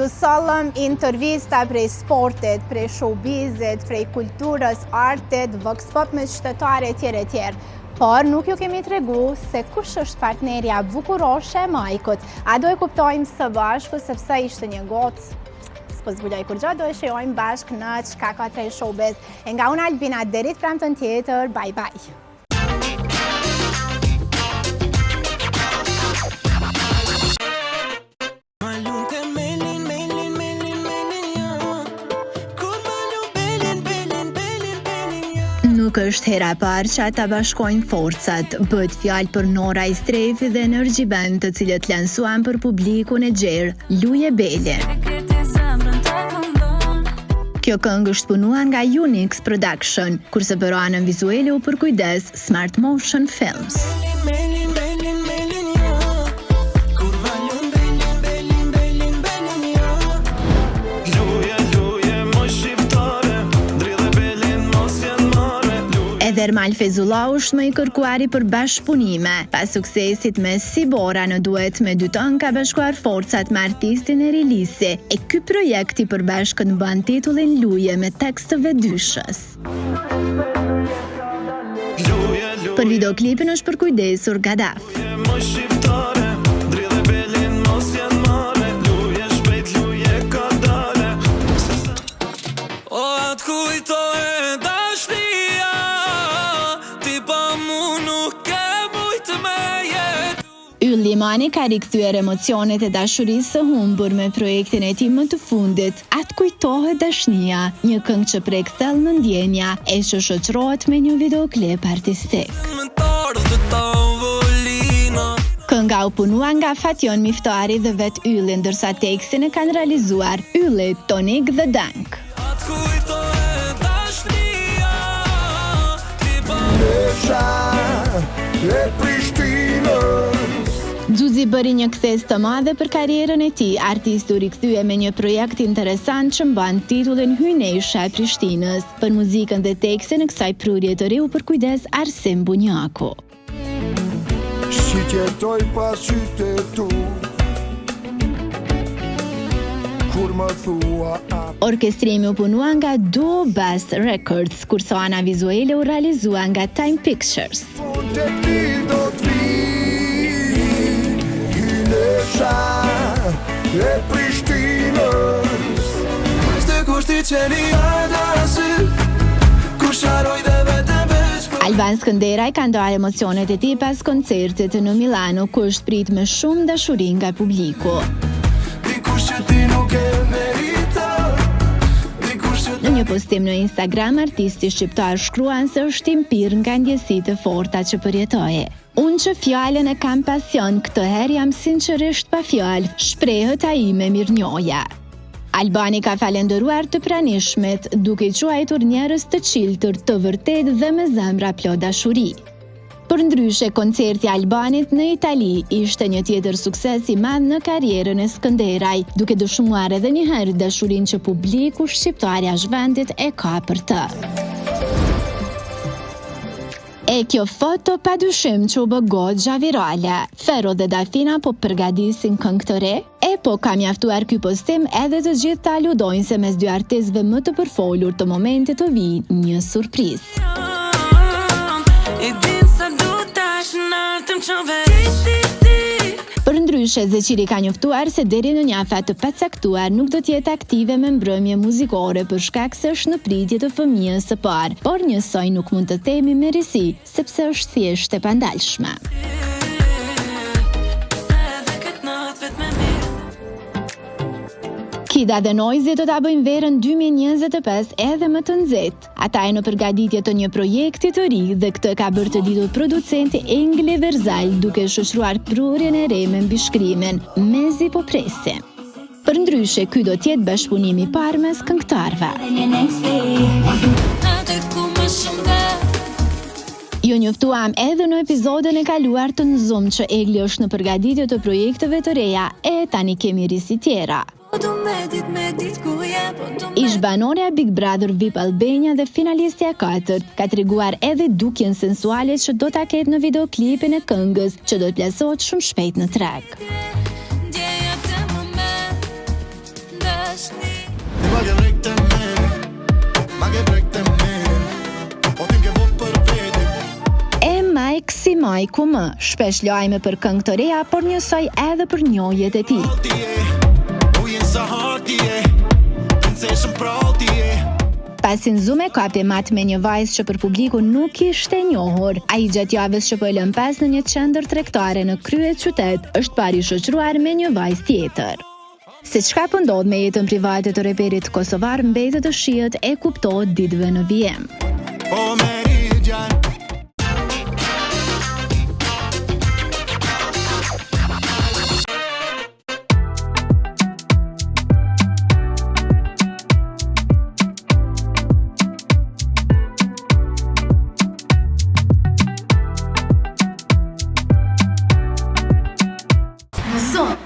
Ju sollëm intervista prej sportit, prej showbizit, prej kulturës, artit, vox pop me qytetare etj. Por nuk ju kemi tregu se kush është partnerja bukuroshe e Majkut. A do e kuptojmë së bashku sepse ishte një gocë. S'po zbuloj kur gjatë, do e shijojmë bashkë në Çka ka tre showbiz. E nga unë Albina deri të premtën tjetër, bye bye. Nuk është hera e parë që ata bashkojnë forcat. Bëhet fjalë për Nora Istrefi dhe Energy Band, të cilët lansuan për publikun e gjerë Luje Belin. Kjo këngë është punuar nga Unix Production, kurse për anën vizuale u përkujdes Smart Motion Films. Edhe Ermal Fezullah është më i kërkuari për bashkëpunime. Pas suksesit me Sibora në duet me Dyton ka bashkuar forcat me artistin Erilisi, e ky projekt i përbashkët mban titullin Luje me tekst të vedyshës. Për videoklipin është përkujdesur Gadaf. Yll Limani ka rikthyer emocionet e dashurisë së humbur me projektin e tij më të fundit, Atë kujtohet dashnia, një këngë që prek thellë në ndjenja e që shoqërohet me një videoklip artistik. Kënga u punua nga Fation Miftari dhe vet Ylli, ndërsa tekstin e kanë realizuar Ylli, Tonik dhe Dank. Xuzi bëri një kthes të madhe për karrierën e tij. Artisti u rikthye me një projekt interesant që mban titullin Hynesha e Prishtinës. Për muzikën dhe tekstin e kësaj prurje të re u përkujdes Arsim Bunjaku. Si tjetoj pas qytetu, kur më thua Orkestrimi u punua nga Duo Bass Records, kurse ana vizuale u realizua nga Time Pictures. E Prishtinës Ishte kushti që një ardasi Kur sharoj dhe vete veç Alban Skënderaj ka ndarë emocionet e tij pas koncertit në Milano, ku është prit me shumë dashuri nga publiku. Dikush që ti nuk e merita Në një postim në Instagram, artisti shqiptar shkruan se është i mpirr nga ndjesitë e forta që përjetoje. Unë që fjallën e kam pasion, këtë herë jam sinqerisht pa fjallë, shprehët ai me mirënjohja. Albani ka falendëruar të pranishmet, duke quajtur njerëz të qiltër, të vërtet dhe me zemra plot dashuri. Përndryshe, koncerti i Albanit në Itali ishte një tjetër sukses i madh në karrierën e Skënderaj, duke dëshmuar edhe një herë dashurinë që publiku shqiptar jashtë vendit e ka për të. E kjo foto padyshim që u bë goxha virale. Fero dhe Dafina po përgatisin këngë të re? Po ka mjaftuar ky postim edhe të gjithë të aludojnë se mes dy artistëve më të përfolur të momentit të vijë një surprizë. Përndryshe, Zeqiri ka njoftuar se deri në një afat të pacaktuar nuk do të jetë aktive me mbrëmje muzikore për shkak se është në pritje të fëmijës së parë, por njësoj nuk mund të themi me risi, sepse është thjesht e pandalshme. Kida dhe Noizi do ta bëjnë verën 2025 edhe më të nxehtë. Ata janë në përgatitje të një projekti të ri dhe këtë ka bërë të ditur producenti Engli Verzal, duke shoqëruar prurjen e re me mbishkrimin Mezi po presim. Përndryshe, ky do të jetë bashkëpunimi i parë mes këngëtarëve. Ju njoftuam edhe në episodin e kaluar të në Zoom që Egli është në përgatitje të projekteve të reja e tani kemi risi tjera. Ish banorja Big Brother VIP Albania dhe finalistja 4 ka treguar edhe dukjen sensuale që do ta ketë në videoklipin e këngës që do të plasohet shumë shpejt në treg. mai ku më, shpesh lajme për këngë të reja, por njësoj edhe për njohjet e tij. Pasi nxu me kapje mat me një vajzë që për publikun nuk ishte e njohur, ai gjatë javës që po e lëm pas në një qendër tregtare në krye qytet, është pari shoqëruar me një vajzë tjetër. Se çka po ndodh me jetën private të reperit kosovar mbetet të shihet e kuptohet ditëve në vijim. Zoom.